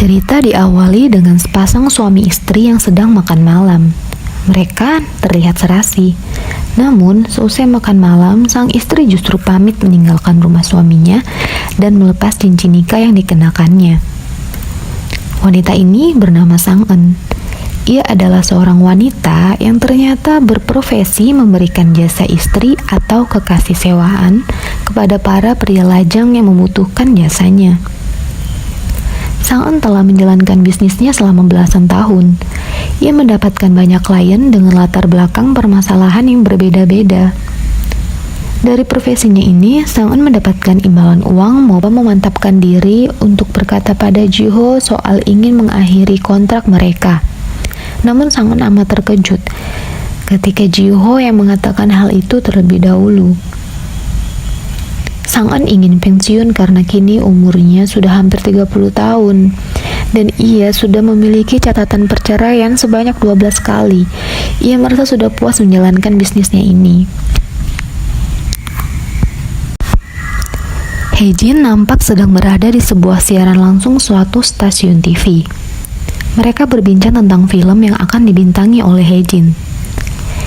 Cerita diawali dengan sepasang suami istri yang sedang makan malam. Mereka terlihat serasi. Namun, seusai makan malam, sang istri justru pamit meninggalkan rumah suaminya dan melepas cincin nikah yang dikenakannya. Wanita ini bernama Sang En. Ia adalah seorang wanita yang ternyata berprofesi memberikan jasa istri atau kekasih sewaan kepada para pria lajang yang membutuhkan jasanya. Sang En telah menjalankan bisnisnya selama belasan tahun. Ia mendapatkan banyak klien dengan latar belakang permasalahan yang berbeda-beda. Dari profesinya ini, Sang En mendapatkan imbalan uang maupun memantapkan diri untuk berkata pada Ji-ho soal ingin mengakhiri kontrak mereka. Namun Sang En amat terkejut ketika Ji-ho yang mengatakan hal itu terlebih dahulu. Sang En ingin pensiun karena kini umurnya sudah hampir 30 tahun dan ia sudah memiliki catatan perceraian sebanyak 12 kali. Ia merasa sudah puas menjalankan bisnisnya ini. Hae-jin nampak sedang berada di sebuah siaran langsung suatu stasiun TV. Mereka berbincang tentang film yang akan dibintangi oleh Hae-jin.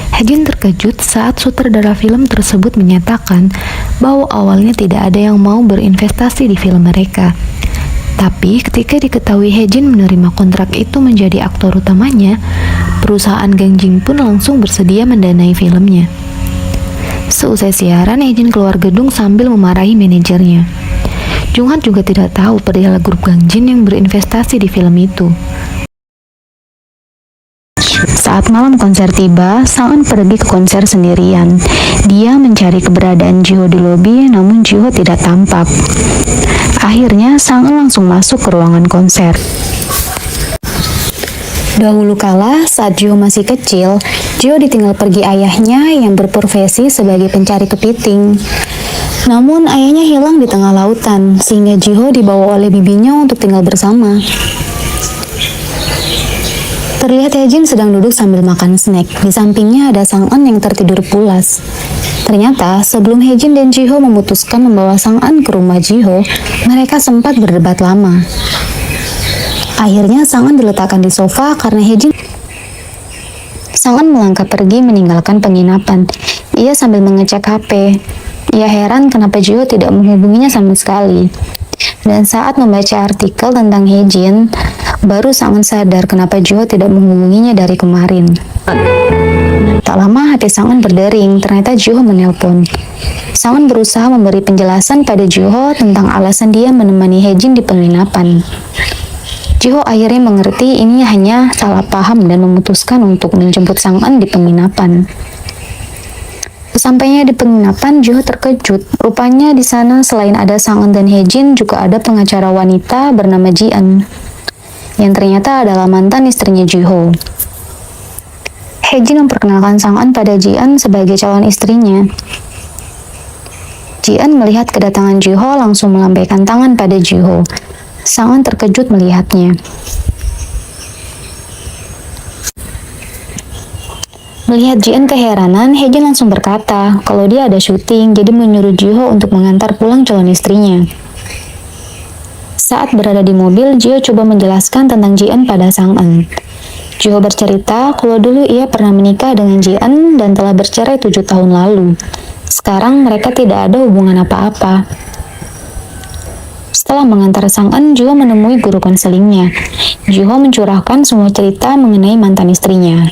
Hae-jin terkejut saat sutradara film tersebut menyatakan bahwa awalnya tidak ada yang mau berinvestasi di film mereka. Tapi ketika diketahui Hae-jin menerima kontrak itu menjadi aktor utamanya, perusahaan Gangjin pun langsung bersedia mendanai filmnya. Seusai siaran, Hae-jin keluar gedung sambil memarahi manajernya. Junghan juga tidak tahu perihal grup Gangjin yang berinvestasi di film itu. Saat malam konser tiba, Sang En pergi ke konser sendirian. Dia mencari keberadaan Ji-ho di lobi, namun Ji-ho tidak tampak. Akhirnya, Sang En langsung masuk ke ruangan konser. Dahulu kala, saat Ji-ho masih kecil, Ji-ho ditinggal pergi ayahnya yang berprofesi sebagai pencari kepiting. Namun, ayahnya hilang di tengah lautan, sehingga Ji-ho dibawa oleh bibinya untuk tinggal bersama. Terlihat Hae-jin sedang duduk sambil makan snack. Di sampingnya ada Sang En yang tertidur pulas. Ternyata, sebelum Hae-jin dan Ji-ho memutuskan membawa Sang En ke rumah Ji-ho, mereka sempat berdebat lama. Akhirnya, Sang En diletakkan di sofa karena Hae-jin. Sang En melangkah pergi meninggalkan penginapan. Ia sambil mengecek HP. Ia heran kenapa Ji-ho tidak menghubunginya sama sekali. Dan saat membaca artikel tentang Hae-jin, baru Sang En sadar kenapa Ji-ho tidak menghubunginya dari kemarin. Tak lama HP Sang En berdering, ternyata Ji-ho menelpon. Sang En berusaha memberi penjelasan pada Ji-ho tentang alasan dia menemani Hae-jin di penginapan. Ji-ho akhirnya mengerti ini hanya salah paham dan memutuskan untuk menjemput Sang En di penginapan. Sesampainya di penginapan, Ji-ho terkejut. Rupanya di sana selain ada Sang En dan Hae-jin, juga ada pengacara wanita bernama Ji-eun, yang ternyata adalah mantan istrinya Ji-ho. Hae-jin memperkenalkan Sang En pada Ji-eun sebagai calon istrinya. Ji-eun melihat kedatangan Ji-ho langsung melambaikan tangan pada Ji-ho. Sang En terkejut melihatnya. Melihat Ji-eun keheranan, Hae-jin langsung berkata kalau dia ada syuting, jadi menyuruh Ji-ho untuk mengantar pulang calon istrinya. Saat berada di mobil, Ji-ho coba menjelaskan tentang Ji-eun pada Sang En. Ji-ho bercerita kalau dulu ia pernah menikah dengan Ji-eun dan telah bercerai 7 tahun lalu. Sekarang mereka tidak ada hubungan apa-apa. Setelah mengantar Sang En, Ji-ho menemui guru konselingnya. Ji-ho mencurahkan semua cerita mengenai mantan istrinya.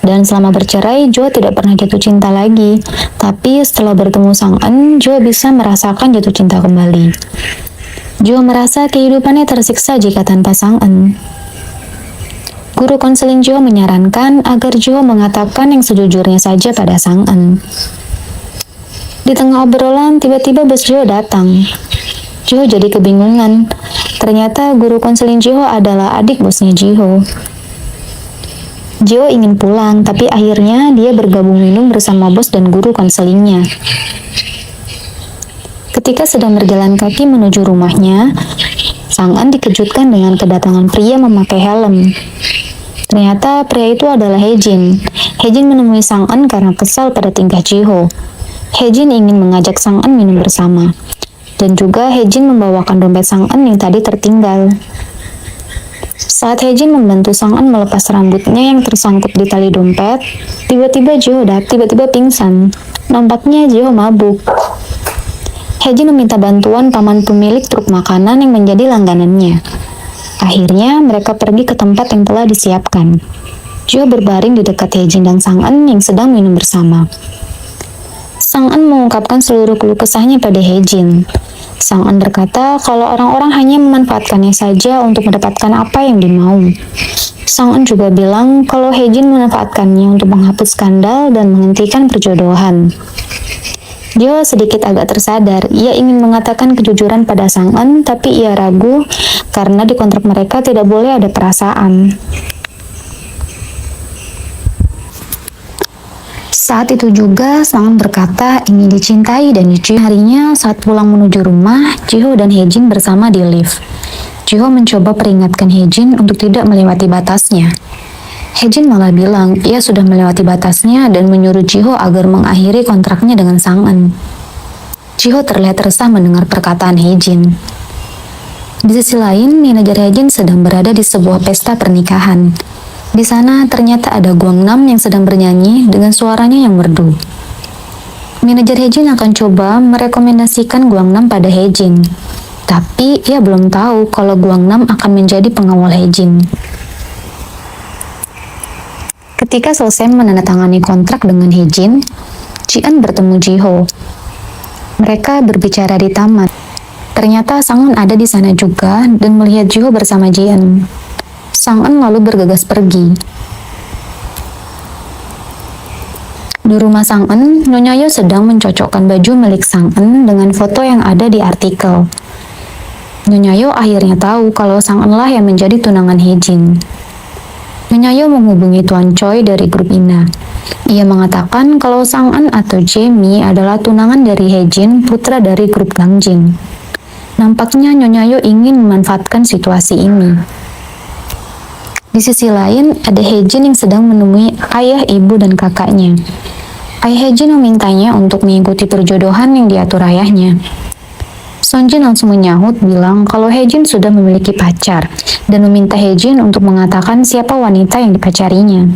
Dan selama bercerai, Ji-ho tidak pernah jatuh cinta lagi. Tapi setelah bertemu Sang En, Ji-ho bisa merasakan jatuh cinta kembali. Ji-ho merasa kehidupannya tersiksa jika tanpa Sang En. Guru konseling Ji-ho menyarankan agar Ji-ho mengatakan yang sejujurnya saja pada Sang En. Di tengah obrolan, tiba-tiba bos Ji-ho datang. Ji-ho jadi kebingungan. Ternyata guru konseling Ji-ho adalah adik bosnya Ji-ho. Ji-ho ingin pulang, tapi akhirnya dia bergabung minum bersama bos dan guru konselingnya. Ketika sedang berjalan kaki menuju rumahnya, Sang En dikejutkan dengan kedatangan pria memakai helm. Ternyata pria itu adalah Hae-jin. Hae-jin menemui Sang En karena kesal pada tingkah Ji-ho. Hae-jin ingin mengajak Sang En minum bersama. Dan juga Hae-jin membawakan dompet Sang En yang tadi tertinggal. Saat Hejin membantu Sang Eun melepas rambutnya yang tersangkut di tali dompet, tiba-tiba pingsan. Nampaknya Jiho mabuk. Hejin meminta bantuan paman pemilik truk makanan yang menjadi langganannya. Akhirnya mereka pergi ke tempat yang telah disiapkan. Jiho berbaring di dekat Hejin dan Sang Eun yang sedang minum bersama. Sang Eun mengungkapkan seluruh keluh kesahnya pada Hejin. Sang Eun berkata kalau orang-orang hanya memanfaatkannya saja untuk mendapatkan apa yang dimau. Sang Eun juga bilang kalau Hejin memanfaatkannya untuk menghapus skandal dan menghentikan perjodohan. Jiho sedikit agak tersadar. Ia ingin mengatakan kejujuran pada Sang Eun, tapi ia ragu karena di kontrak mereka tidak boleh ada perasaan. Saat itu juga, Sang Eun berkata ingin dicintai dan dicintai. Harinya saat pulang menuju rumah, Jiho dan Hejin bersama di lift. Jiho mencoba peringatkan Hejin untuk tidak melewati batasnya. Hejin malah bilang ia sudah melewati batasnya dan menyuruh Jiho agar mengakhiri kontraknya dengan Sang Eun. Jiho terlihat resah mendengar perkataan Hejin. Di sisi lain, manajer Hejin sedang berada di sebuah pesta pernikahan. Di sana ternyata ada Guangnam yang sedang bernyanyi dengan suaranya yang merdu. Manajer Hejin akan coba merekomendasikan Guangnam pada Hejin, tapi ia belum tahu kalau Guangnam akan menjadi pengawal Hejin. Ketika selesai menandatangani kontrak dengan Hejin, Ji-eun bertemu Jiho. Mereka berbicara di taman. Ternyata Sang Eun ada di sana juga dan melihat Jiho bersama Ji-eun. Sang Eun lalu bergegas pergi. Di rumah Sang Eun, Nyonya Yo sedang mencocokkan baju milik Sang Eun dengan foto yang ada di artikel. Nyonya Yo akhirnya tahu kalau Sang Eun lah yang menjadi tunangan Hejin. Nyonya Yo menghubungi Tuan Choi dari grup Ina. Ia mengatakan kalau Sang Eun atau Jamie adalah tunangan dari Hejin, putra dari grup Gangjin. Nampaknya Nyonya Yo ingin memanfaatkan situasi ini. Di sisi lain, ada Hejin yang sedang menemui ayah, ibu, dan kakaknya. Ayah Hejin memintanya untuk mengikuti perjodohan yang diatur ayahnya. Sonjin langsung menyahut bilang kalau Hejin sudah memiliki pacar dan meminta Hejin untuk mengatakan siapa wanita yang dipacarinya.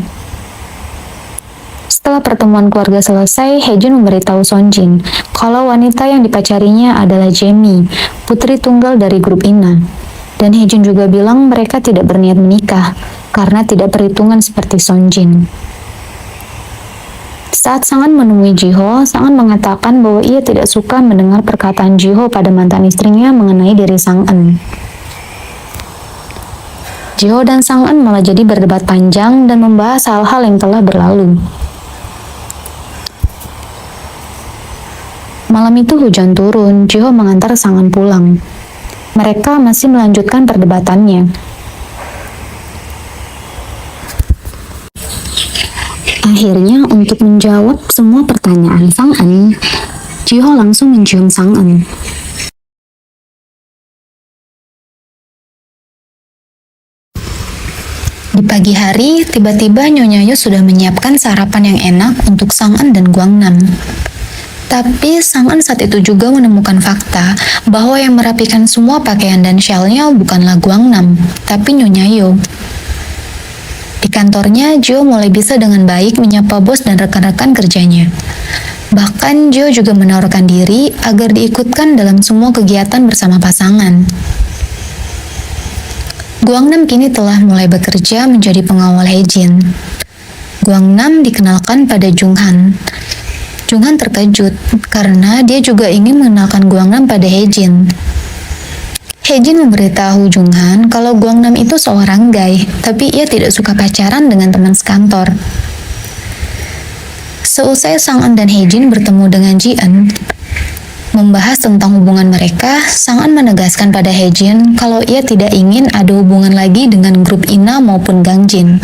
Setelah pertemuan keluarga selesai, Hejin memberitahu Sonjin kalau wanita yang dipacarinya adalah Jamie, putri tunggal dari grup Ina. Dan Hejin juga bilang mereka tidak berniat menikah karena tidak perhitungan seperti Sonjin. Saat Sang Eun menemui Jiho, Sang Eun mengatakan bahwa ia tidak suka mendengar perkataan Jiho pada mantan istrinya mengenai diri Sang Eun. Jiho dan Sang Eun malah jadi berdebat panjang dan membahas hal-hal yang telah berlalu. Malam itu hujan turun, Jiho mengantar Sang Eun pulang. Mereka masih melanjutkan perdebatannya. Akhirnya, untuk menjawab semua pertanyaan Sang Eun, Jiho langsung mencium Sang Eun. Di pagi hari, tiba-tiba Nyonya Yo sudah menyiapkan sarapan yang enak untuk Sang Eun dan Guangnam. Tapi Sang Eun saat itu juga menemukan fakta bahwa yang merapikan semua pakaian dan shell-nya bukanlah Guangnam, tapi Nyonya Yo. Di kantornya, Jo mulai bisa dengan baik menyapa bos dan rekan-rekan kerjanya. Bahkan Jo juga menawarkan diri agar diikutkan dalam semua kegiatan bersama pasangan. Guangnam kini telah mulai bekerja menjadi pengawal Hejin. Guangnam dikenalkan pada Junghan. Junghan terkejut karena dia juga ingin mengenalkan Guangnam pada Hejin. Hejin memberitahu Junghan kalau Guangnam itu seorang guy, tapi ia tidak suka pacaran dengan teman sekantor. Seusai Sang Eun dan Hejin bertemu dengan Ji-eun, membahas tentang hubungan mereka, Sang Eun menegaskan pada Hejin kalau ia tidak ingin ada hubungan lagi dengan grup Ina maupun Gangjin.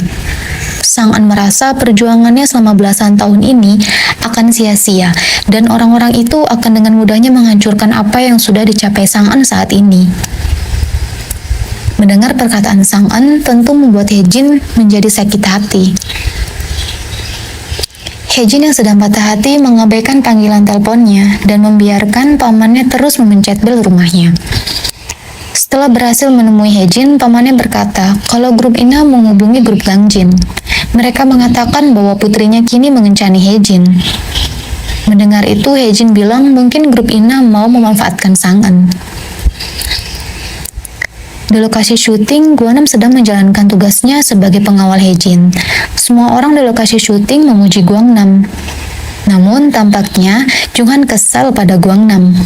Sang Eun merasa perjuangannya selama belasan tahun ini akan sia-sia dan orang-orang itu akan dengan mudahnya menghancurkan apa yang sudah dicapai Sang Eun saat ini. Mendengar perkataan Sang Eun tentu membuat Hejin menjadi sakit hati. Hejin yang sedang patah hati mengabaikan panggilan teleponnya dan membiarkan pamannya terus memencet bel rumahnya. Setelah berhasil menemui Hejin, pamannya berkata kalau grup Ina menghubungi grup Gangjin. Mereka mengatakan bahwa putrinya kini mengencani Hejin. Mendengar itu, Hejin bilang mungkin grup Ina mau memanfaatkan Sang-eun. Di lokasi syuting, Guanam sedang menjalankan tugasnya sebagai pengawal Hejin. Semua orang di lokasi syuting memuji Guangnam. Namun, tampaknya Junghan kesal pada Guangnam.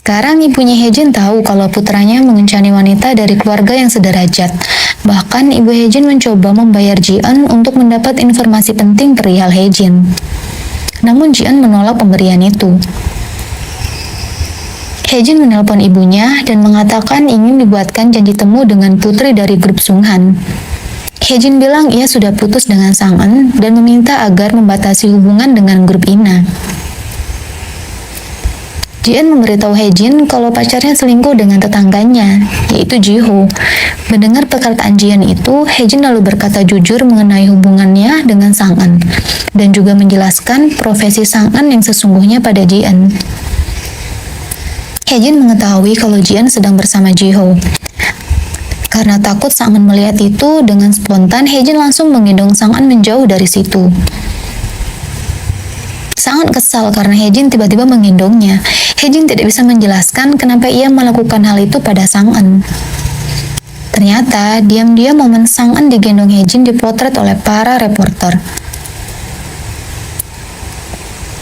Sekarang ibunya Hejin tahu kalau putranya mengencani wanita dari keluarga yang sederajat. Bahkan ibu Hejin mencoba membayar Ji-eun untuk mendapat informasi penting perihal Hejin. Namun Ji-eun menolak pemberian itu. Hejin menelpon ibunya dan mengatakan ingin dibuatkan janji temu dengan putri dari grup Sunghan. Hejin bilang ia sudah putus dengan Sang-eun dan meminta agar membatasi hubungan dengan grup Ina. Ji-eun memberitahu Hejin kalau pacarnya selingkuh dengan tetangganya, yaitu Ji-ho. Mendengar perkataan Ji-eun itu, Hejin lalu berkata jujur mengenai hubungannya dengan Sang-eun dan juga menjelaskan profesi Sang-eun yang sesungguhnya pada Ji-eun. Hejin mengetahui kalau Ji-eun sedang bersama Ji-ho. Karena takut Sang-eun melihat itu, dengan spontan Hejin langsung menggendong Sang-eun menjauh dari situ. Sang-eun kesal karena Hejin tiba-tiba menggendongnya. Hejin tidak bisa menjelaskan kenapa ia melakukan hal itu pada Sang-eun. Ternyata, diam-diam momen Sang-eun digendong Hejin dipotret oleh para reporter.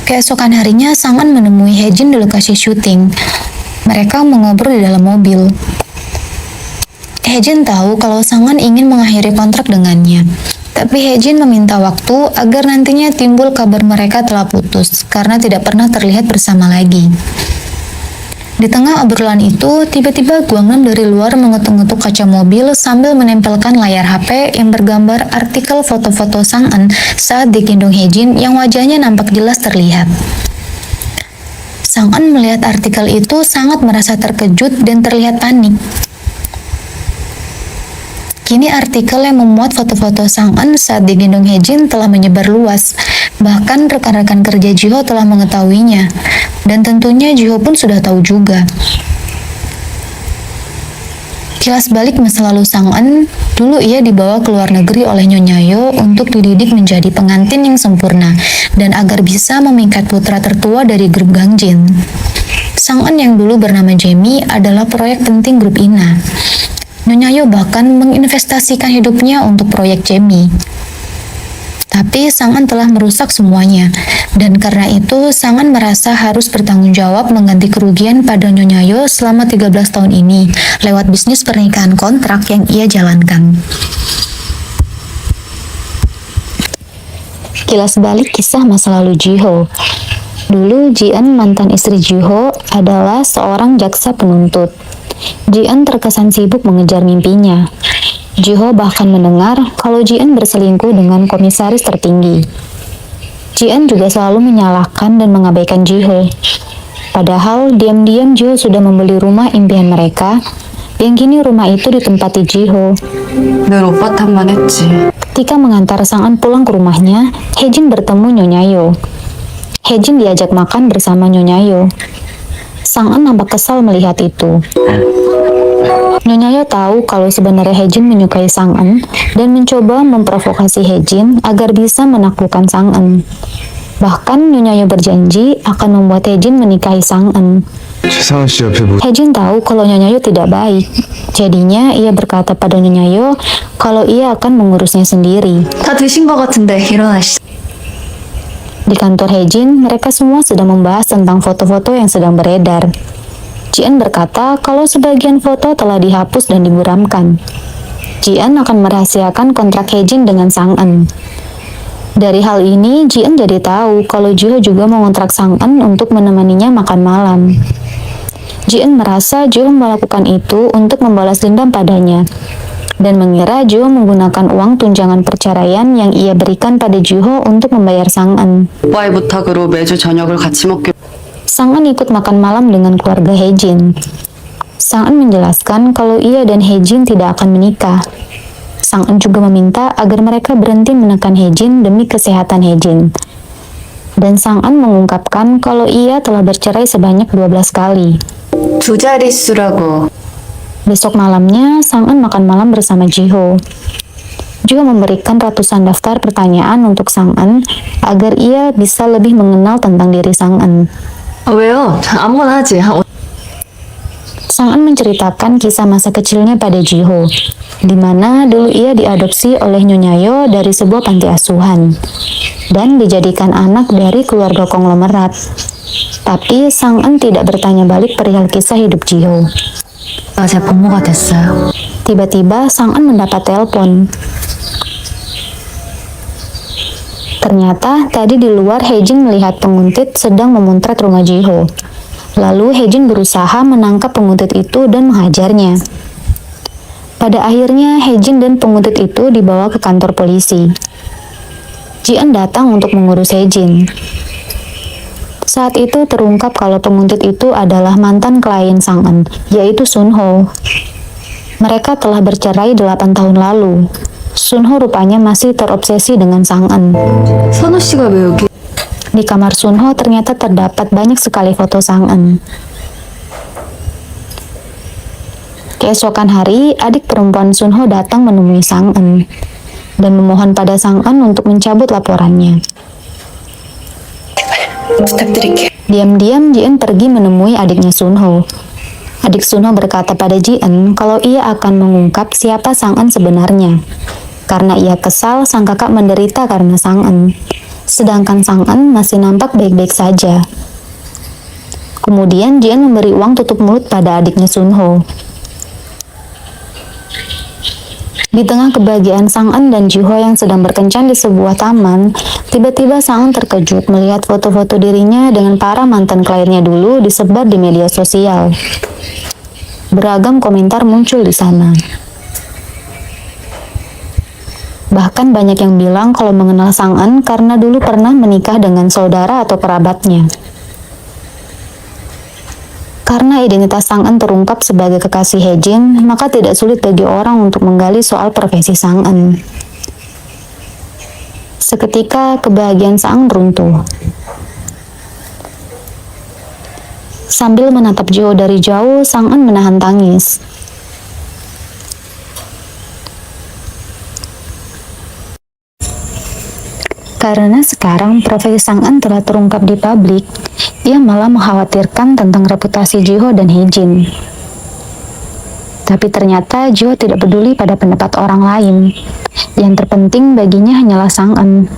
Keesokan harinya, Sang-eun menemui Hejin di lokasi syuting. Mereka mengobrol di dalam mobil. Hejin tahu kalau Sang-eun ingin mengakhiri kontrak dengannya. Tapi Hejin meminta waktu agar nantinya timbul kabar mereka telah putus karena tidak pernah terlihat bersama lagi. Di tengah obrolan itu, tiba-tiba Guangnam dari luar mengetuk-ngetuk kaca mobil sambil menempelkan layar HP yang bergambar artikel foto-foto Sang-eun saat digendong Hejin yang wajahnya nampak jelas terlihat. Sang-eun melihat artikel itu sangat merasa terkejut dan terlihat panik. Kini artikel yang memuat foto-foto Sang-eun saat digendong Hejin telah menyebar luas. Bahkan rekan-rekan kerja Ji-ho telah mengetahuinya. Dan tentunya Ji-ho pun sudah tahu juga. Kilas balik masa lalu Sang-eun, dulu ia dibawa ke luar negeri oleh Nyonya Yo untuk dididik menjadi pengantin yang sempurna dan agar bisa memikat putra tertua dari grup Gangjin. Sang-eun yang dulu bernama Jamie adalah proyek penting grup Ina. Nyonya Yo bahkan menginvestasikan hidupnya untuk proyek Jamie. Tapi Sang-eun telah merusak semuanya, dan karena itu Sang-eun merasa harus bertanggung jawab mengganti kerugian pada Nyonya Yo selama 13 tahun ini lewat bisnis pernikahan kontrak yang ia jalankan. Kilas balik kisah masa lalu Ji-ho. Dulu Ji-eun, mantan istri Ji-ho, adalah seorang jaksa penuntut. Ji-eun terkesan sibuk mengejar mimpinya. Ji-ho bahkan mendengar kalau Ji-eun berselingkuh dengan komisaris tertinggi. Ji-eun juga selalu menyalahkan dan mengabaikan Ji-ho. Padahal diam-diam Ji-ho sudah membeli rumah impian mereka, yang kini rumah itu ditempati Ji-ho. 늘 오빠 탓만 했지. Ketika mengantar Sang-eun pulang ke rumahnya, Hejin bertemu Nyonya Yo. Hejin diajak makan bersama Nyonya Yo. Sang-eun nampak kesal melihat itu. Nyonya Yo tahu kalau sebenarnya Hejin menyukai Sang-eun dan mencoba memprovokasi Hejin agar bisa menaklukkan Sang-eun. Bahkan Nyonya Yo berjanji akan membuat Hejin menikahi Sang-eun. 최상은 씨 옆에 뭐 Hejin tahu kalau Nyonya Yo tidak baik. Jadinya ia berkata pada Nyonya Yo kalau ia akan mengurusnya sendiri. 다 드신 것 같은데 일어나시죠. Di kantor Hejin, mereka semua sedang membahas tentang foto-foto yang sedang beredar. Ji-eun berkata kalau sebagian foto telah dihapus dan diburamkan. Ji-eun akan merahasiakan kontrak Hejin dengan Sang-eun. Dari hal ini, Ji-eun jadi tahu kalau Ji-ho juga mengontrak Sang-eun untuk menemaninya makan malam. Ji-eun merasa Ji-ho melakukan itu untuk membalas dendam padanya, dan mengira Ji-ho menggunakan uang tunjangan perceraian yang ia berikan pada Ji-ho untuk membayar Sang-eun. 오빠의 부탁으로 매주 저녁을 같이 먹기로. Sang-eun ikut makan malam dengan keluarga Hejin. Sang-eun menjelaskan kalau ia dan Hejin tidak akan menikah. Sang-eun juga meminta agar mereka berhenti menekan Hejin demi kesehatan Hejin. Dan Sang-eun mengungkapkan kalau ia telah bercerai sebanyak 12 kali. 두 자릿수라고. Besok malamnya, Sang-eun makan malam bersama Ji-ho. Juga memberikan ratusan daftar pertanyaan untuk Sang-eun agar ia bisa lebih mengenal tentang diri Sang-eun. 왜요? 아무거나 하지. Sang-eun menceritakan kisah masa kecilnya pada Ji-ho, di mana dulu ia diadopsi oleh Nyonya Yo dari sebuah panti asuhan dan dijadikan anak dari keluarga konglomerat. Tapi Sang-eun tidak bertanya balik perihal kisah hidup Ji-ho. 제 부모가 됐어요. Tiba-tiba Sang-eun mendapat telepon. Ternyata tadi di luar Hae-jin melihat penguntit sedang memuntret rumah Ji-ho. Lalu Hae-jin berusaha menangkap penguntit itu dan menghajarnya. Pada akhirnya Hae-jin dan penguntit itu dibawa ke kantor polisi. Ji-eun datang untuk mengurus Hae-jin. Saat itu terungkap kalau penguntit itu adalah mantan klien Sang-eun, yaitu Sun-ho. Mereka telah bercerai 8 tahun lalu. Sun-ho rupanya masih terobsesi dengan Sang-eun. 선우 씨가 왜 여기? Di kamar Sun-ho ternyata terdapat banyak sekali foto Sang-eun. Keesokan hari, adik perempuan Sun-ho datang menemui Sang-eun dan memohon pada Sang-eun untuk mencabut laporannya. Diam-diam Ji-eun pergi menemui adiknya Sun-ho. Adik Sun-ho berkata pada Ji-eun kalau ia akan mengungkap siapa Sang-eun sebenarnya. Karena ia kesal sang kakak menderita karena Sang-eun. Sedangkan Sang-eun masih nampak baik-baik saja. Kemudian Ji-eun memberi uang tutup mulut pada adiknya Sun-ho. Di tengah kebahagiaan Sang-eun dan Ji-ho yang sedang berkencan di sebuah taman, tiba-tiba Sang-eun terkejut melihat foto-foto dirinya dengan para mantan kliennya dulu disebar di media sosial. Beragam komentar muncul di sana. Bahkan banyak yang bilang kalau mengenal Sang-eun karena dulu pernah menikah dengan saudara atau kerabatnya. Karena identitas Sang-eun terungkap sebagai kekasih Hae-jin, maka tidak sulit bagi orang untuk menggali soal profesi Sang-eun. Seketika kebahagiaan Sang-eun runtuh. Sambil menatap Ji-ho dari jauh, Sang-eun menahan tangis. Karena sekarang profesi Sang-eun telah terungkap di publik, ia malah mengkhawatirkan tentang reputasi Ji-ho dan Hae-jin. Tapi ternyata Ji-ho tidak peduli pada pendapat orang lain. Yang terpenting baginya hanyalah Sang-eun.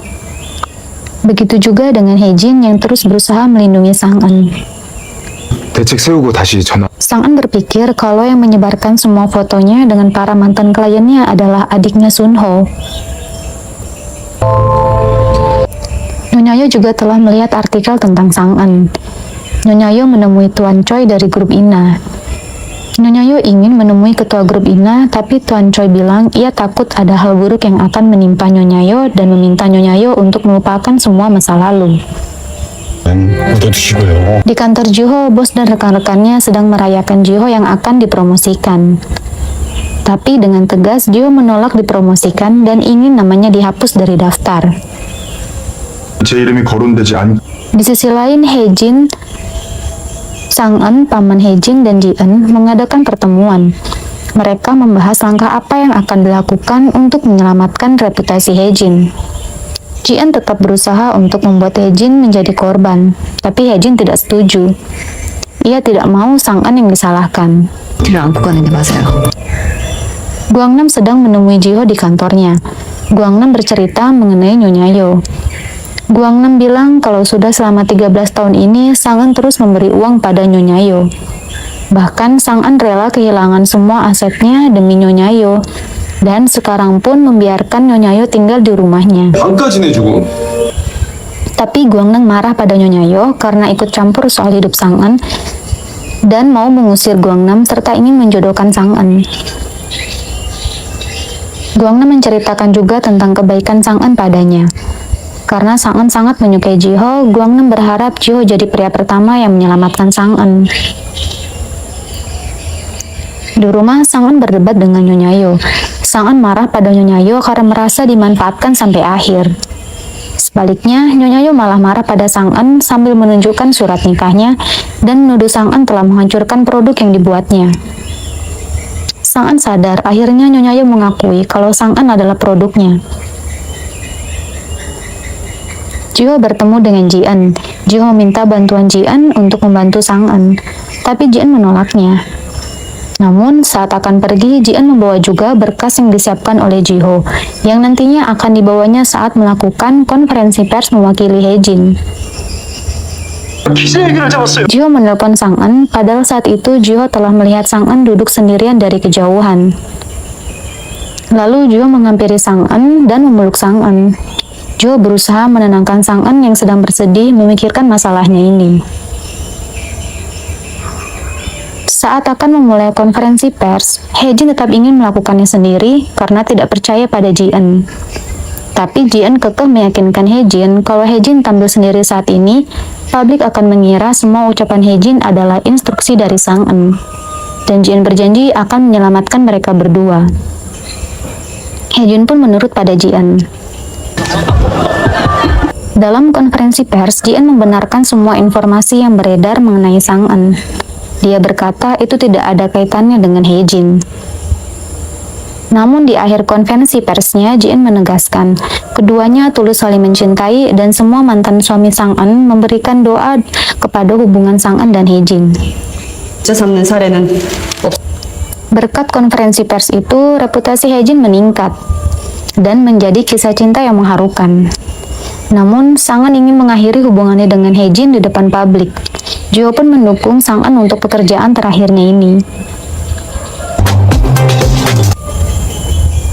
Begitu juga dengan Hae-jin yang terus berusaha melindungi Sang-eun. 대책 세우고 다시 전화. Sang-eun berpikir kalau yang menyebarkan semua fotonya dengan para mantan kliennya adalah adiknya Sun-ho. Nyonya Yo juga telah melihat artikel tentang Sang-eun. Nyonya Yo menemui Tuan Choi dari grup INA. Nyonya Yo ingin menemui ketua grup INA, tapi Tuan Choi bilang ia takut ada hal buruk yang akan menimpa Nyonya Yo dan meminta Nyonya Yo untuk melupakan semua masa lalu. Di kantor Ji-ho, bos dan rekan-rekannya sedang merayakan Ji-ho yang akan dipromosikan. Tapi dengan tegas Ji-ho menolak dipromosikan dan ingin namanya dihapus dari daftar. 제 이름이 거론되지 않. Di sisi lain, Hae-jin, Sang-eun, paman Hae-jin dan Ji-eun mengadakan pertemuan. Mereka membahas langkah apa yang akan dilakukan untuk menyelamatkan reputasi Hae-jin. Ji-eun tetap berusaha untuk membuat Hae-jin menjadi korban, tapi Hae-jin tidak setuju. Ia tidak mau Sang-eun yang disalahkan. 뒤를 안고 가는 게 맞아요. Guangnam sedang menemui Ji-ho di kantornya. Guangnam bercerita mengenai Nyonya Yo. Guangnam bilang kalau sudah selama 13 tahun ini Sang-eun terus memberi uang pada Nyonya Yo. Bahkan Sang-eun rela kehilangan semua asetnya demi Nyonya Yo. Dan sekarang pun membiarkan Nyonya Yo tinggal di rumahnya. 방까지 내주고. Tapi Guangnam marah pada Nyonya Yo karena ikut campur soal hidup Sang-eun dan mau mengusir Guangnam serta ingin menjodohkan Sang-eun. Guangnam menceritakan juga tentang kebaikan Sang-eun padanya. Karena Sang-eun sangat menyukai Ji-ho, Guangnam berharap Ji-ho jadi pria pertama yang menyelamatkan Sang-eun. Di rumah, Sang-eun berdebat dengan Nyonya Yo. Sang-eun marah pada Nyonya Yo karena merasa dimanfaatkan sampai akhir. Sebaliknya, Nyonya Yo malah marah pada Sang En sambil menunjukkan surat nikahnya dan menuduh Sang En telah menghancurkan produk yang dibuatnya. Sang En sadar, akhirnya Nyonya Yo mengakui kalau Sang En adalah produknya. Jiho bertemu dengan Ji-en. Jiho meminta bantuan Ji-en untuk membantu Sang En, tapi Ji-en menolaknya. Namun, saat akan pergi, Ji-en membawa juga berkas yang disiapkan oleh Jiho, yang nantinya akan dibawanya saat melakukan konferensi pers mewakili Haejin. Jiho menelpon Sang En, padahal saat itu Jiho telah melihat Sang En duduk sendirian dari kejauhan. Lalu Jiho menghampiri Sang En dan memeluk Sang En. Jiho berusaha menenangkan Sang En yang sedang bersedih memikirkan masalahnya ini. Saat akan memulai konferensi pers, Haejin tetap ingin melakukannya sendiri karena tidak percaya pada Ji-en. Tapi Ji-en kekeh meyakinkan Haejin kalau Haejin tampil sendiri saat ini, publik akan mengira semua ucapan Haejin adalah instruksi dari Sang En. Dan Ji-en berjanji akan menyelamatkan mereka berdua. Haejin pun menurut pada Ji-en. Dalam konferensi pers, Ji-en membenarkan semua informasi yang beredar mengenai Sang En. Dia berkata itu tidak ada kaitannya dengan Haejin. Namun di akhir konferensi persnya, Ji-en menegaskan keduanya tulus saling mencintai dan semua mantan suami Sang En memberikan doa kepada hubungan Sang En dan Haejin. Berkat konferensi pers itu, reputasi Haejin meningkat dan menjadi kisah cinta yang mengharukan. Namun, Sang En ingin mengakhiri hubungannya dengan Haejin di depan publik. Jiho pun mendukung Sang En untuk pekerjaan terakhirnya ini.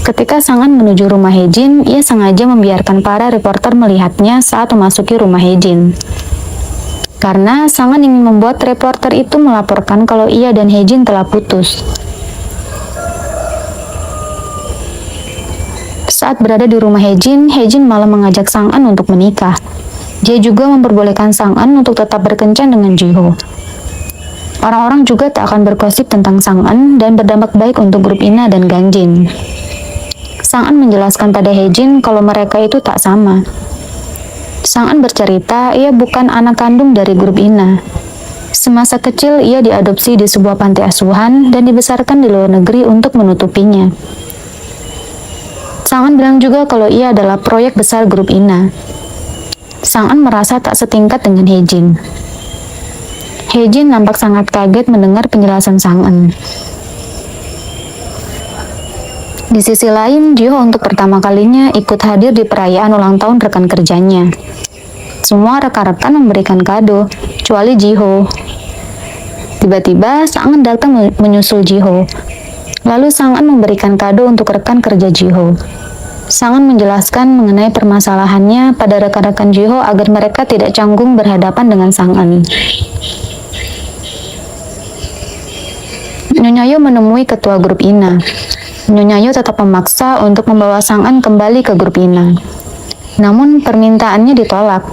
Ketika Sang En menuju rumah Haejin, ia sengaja membiarkan para reporter melihatnya saat memasuki rumah Haejin. Karena Sang En ingin membuat reporter itu melaporkan kalau ia dan Haejin telah putus. Saat berada di rumah Haejin, Haejin malah mengajak Sang En untuk menikah. Dia juga memperbolehkan Sang En untuk tetap berkencan dengan Jiho. Orang-orang juga tak akan bergosip tentang Sang En dan berdampak baik untuk grup Ina dan Gangjin. Sang En menjelaskan pada Haejin kalau mereka itu tak sama. Sang En bercerita ia bukan anak kandung dari grup Ina. Semasa kecil ia diadopsi di sebuah panti asuhan dan dibesarkan di luar negeri untuk menutupinya. Sang En bilang juga kalau ia adalah proyek besar grup Ina. Sang En merasa tak setingkat dengan Haejin. Haejin nampak sangat kaget mendengar penjelasan Sang En. Di sisi lain, Jiho untuk pertama kalinya ikut hadir di perayaan ulang tahun rekan kerjanya. Semua rekan-rekan memberikan kado, kecuali Jiho. Tiba-tiba, Sang En datang menyusul Jiho. Lalu Sang En memberikan kado untuk rekan kerja Jiho. Sang En menjelaskan mengenai permasalahannya pada rekan-rekan Jiho agar mereka tidak canggung berhadapan dengan Sang En. Nyonya Yo menemui ketua grup Ina. Nyonya Yo tetap memaksa untuk membawa Sang En kembali ke grup Ina. Namun permintaannya ditolak.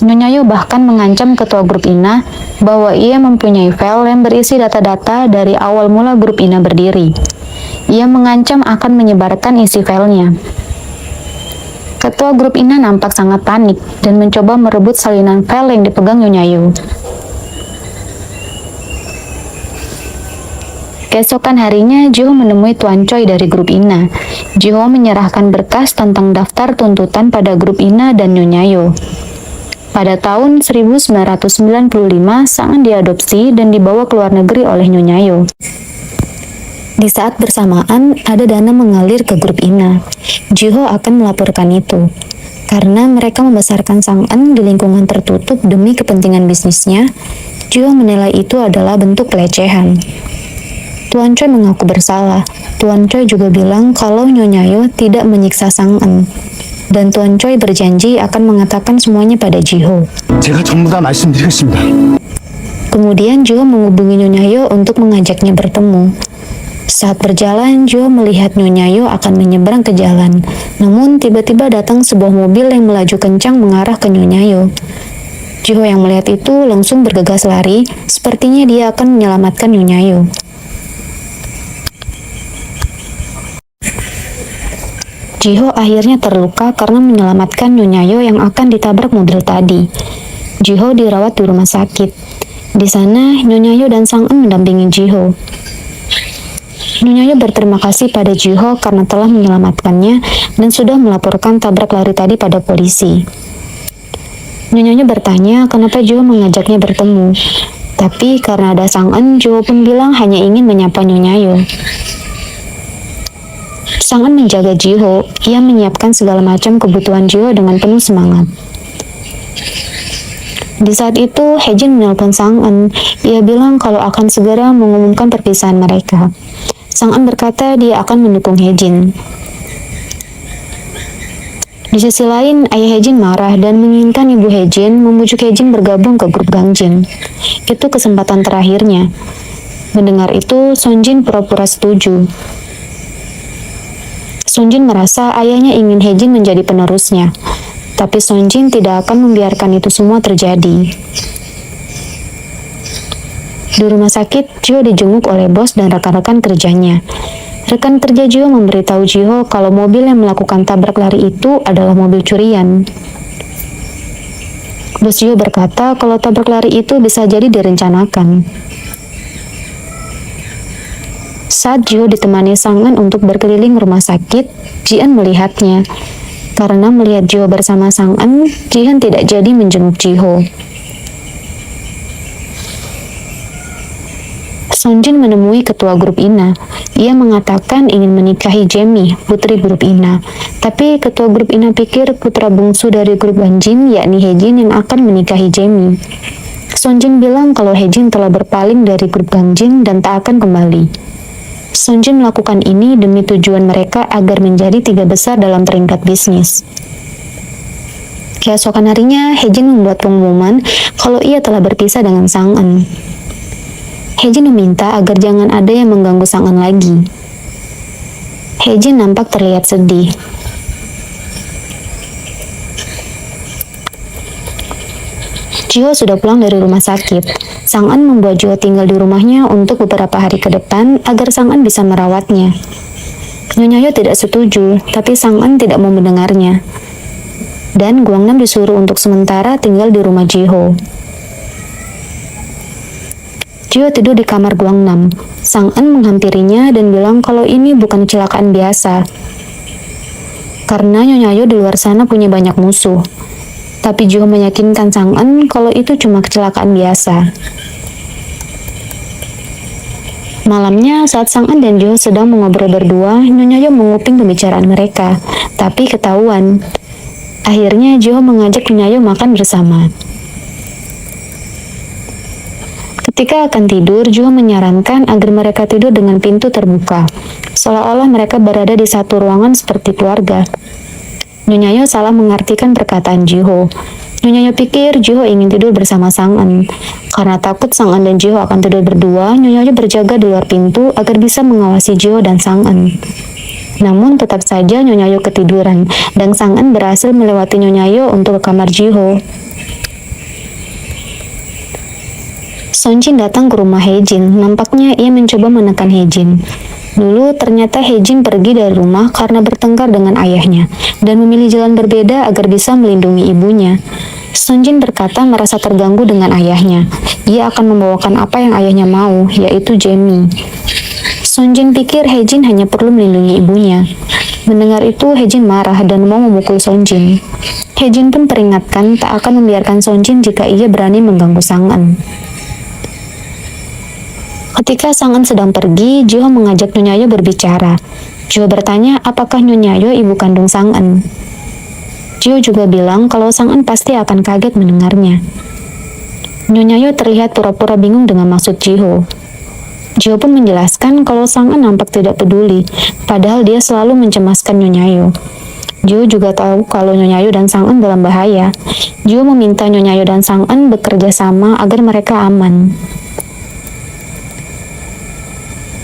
Nyonya Yo bahkan mengancam ketua grup Ina bahwa ia mempunyai file yang berisi data-data dari awal mula grup Ina berdiri. Ia mengancam akan menyebarkan isi filenya. Ketua grup Ina nampak sangat panik dan mencoba merebut salinan file yang dipegang Nyonya Yo. Keesokan harinya, Jiho menemui Tuan Choi dari grup Ina. Jiho menyerahkan berkas tentang daftar tuntutan pada grup Ina dan Nyonya Yo. Pada tahun 1995, Sang En diadopsi dan dibawa ke luar negeri oleh Nyonya Yo. Di saat bersamaan, ada dana mengalir ke grup Ina. Jiho akan melaporkan itu, karena mereka membesarkan Sang En di lingkungan tertutup demi kepentingan bisnisnya. Jiho menilai itu adalah bentuk pelecehan. Tuan Choi mengaku bersalah. Tuan Choi juga bilang kalau Nyonya Yo tidak menyiksa Sang En. Dan Tuan Choi berjanji akan mengatakan semuanya pada Jiho. 제가 전부 다 말씀드리겠습니다. Kemudian Jiho menghubungi Nyonya Yo untuk mengajaknya bertemu. Saat berjalan, Jiho melihat Nyonya Yo akan menyeberang ke jalan. Namun tiba-tiba datang sebuah mobil yang melaju kencang mengarah ke Nyonya Yo. Jiho yang melihat itu langsung bergegas lari, sepertinya dia akan menyelamatkan Nyonya Yo. Jiho akhirnya terluka karena menyelamatkan Nyonya Yo yang akan ditabrak mobil tadi. Jiho dirawat di rumah sakit. Di sana, Nyonya Yo dan Sang En mendampingi Jiho. Nyonya Yo berterima kasih pada Jiho karena telah menyelamatkannya dan sudah melaporkan tabrak lari tadi pada polisi. Nyonya Yo bertanya kenapa Jiho mengajaknya bertemu. Tapi karena ada Sang En, Jiho pun bilang hanya ingin menyapa Nyonya Yo. Sang En menjaga Jiho. Ia menyiapkan segala macam kebutuhan Jiho dengan penuh semangat. Di saat itu, Hejin menelpon Sang En. Ia bilang kalau akan segera mengumumkan perpisahan mereka. Sang En berkata dia akan mendukung Hejin. Di sisi lain, ayah Hejin marah dan menginginkan ibu Hejin membujuk Hejin bergabung ke grup Gangjin. Itu kesempatan terakhirnya. Mendengar itu, Sonjin pura-pura setuju. Sonjin merasa ayahnya ingin Hejin menjadi penerusnya. Tapi Sonjin tidak akan membiarkan itu semua terjadi. Di rumah sakit, Jiho dijenguk oleh bos dan rekan-rekan kerjanya. Rekan kerja Jiho memberitahu Jiho kalau mobil yang melakukan tabrak lari itu adalah mobil curian. Bos Jiho berkata kalau tabrak lari itu bisa jadi direncanakan. Saat Jiho ditemani Sang En untuk berkeliling rumah sakit, Jian melihatnya. Karena melihat Jiho bersama Sang En, Jihan tidak jadi menjenguk Jiho. Sonjin menemui ketua grup Ina. Ia mengatakan ingin menikahi Jamie, putri grup Ina. Tapi ketua grup Ina pikir putra bungsu dari grup Ganjin, yakni Hejin, yang akan menikahi Jamie. Sonjin bilang kalau Hejin telah berpaling dari grup Ganjin dan tak akan kembali. Sonjin melakukan ini demi tujuan mereka agar menjadi tiga besar dalam peringkat bisnis. Keesokan harinya, Hejin membuat pengumuman kalau ia telah berpisah dengan Sang En. Hejin meminta agar jangan ada yang mengganggu Sang En lagi. Hejin nampak terlihat sedih. Jiho sudah pulang dari rumah sakit. Sang En membuat Jiho tinggal di rumahnya untuk beberapa hari ke depan agar Sang En bisa merawatnya. Nyonya Yo tidak setuju, tapi Sang En tidak mau mendengarnya. Dan Guangnam disuruh untuk sementara tinggal di rumah Jiho. Jiho tidur di kamar Guangnam. Sang En menghampirinya dan bilang kalau ini bukan kecelakaan biasa. Karena Nyonya Yo di luar sana punya banyak musuh. Tapi Jiho meyakinkan Sang En kalau itu cuma kecelakaan biasa. Malamnya, saat Sang En dan Jiho sedang mengobrol berdua, Nyonya Yo menguping pembicaraan mereka, tapi ketahuan. Akhirnya Jiho mengajak Nyonya Yo makan bersama. Ketika akan tidur, Jiho menyarankan agar mereka tidur dengan pintu terbuka, seolah-olah mereka berada di satu ruangan seperti keluarga. Nyonya Yo salah mengartikan perkataan Jiho. Nyonya Yo pikir Jiho ingin tidur bersama Sang En. Karena takut Sang En dan Jiho akan tidur berdua, Nyonya Yo berjaga di luar pintu agar bisa mengawasi Jiho dan Sang En. Namun tetap saja Nyonya Yo ketiduran, dan Sang En berhasil melewati Nyonya Yo untuk ke kamar Jiho. Sonjin datang ke rumah Hejin. Nampaknya ia mencoba menekan Hejin. Dulu ternyata Hejin pergi dari rumah karena bertengkar dengan ayahnya dan memilih jalan berbeda agar bisa melindungi ibunya. Sonjin berkata merasa terganggu dengan ayahnya. Ia akan membawakan apa yang ayahnya mau, yaitu Jamie. Sonjin pikir Hejin hanya perlu melindungi ibunya. Mendengar itu, Hejin marah dan mau memukul Sonjin. Hejin pun peringatkan tak akan membiarkan Sonjin jika ia berani mengganggu Sang En. Ketika Sang En sedang pergi, Jiho mengajak Nyonya Yo berbicara. Jiho bertanya apakah Nyonya Yo ibu kandung Sang En. Jiho juga bilang kalau Sang En pasti akan kaget mendengarnya. Nyonya Yo terlihat pura-pura bingung dengan maksud Jiho. Jiho pun menjelaskan kalau Sang En nampak tidak peduli, padahal dia selalu mencemaskan Nyonya Yo. Jiho juga tahu kalau Nyonya Yo dan Sang En dalam bahaya. Jiho meminta Nyonya Yo dan Sang En bekerja sama agar mereka aman.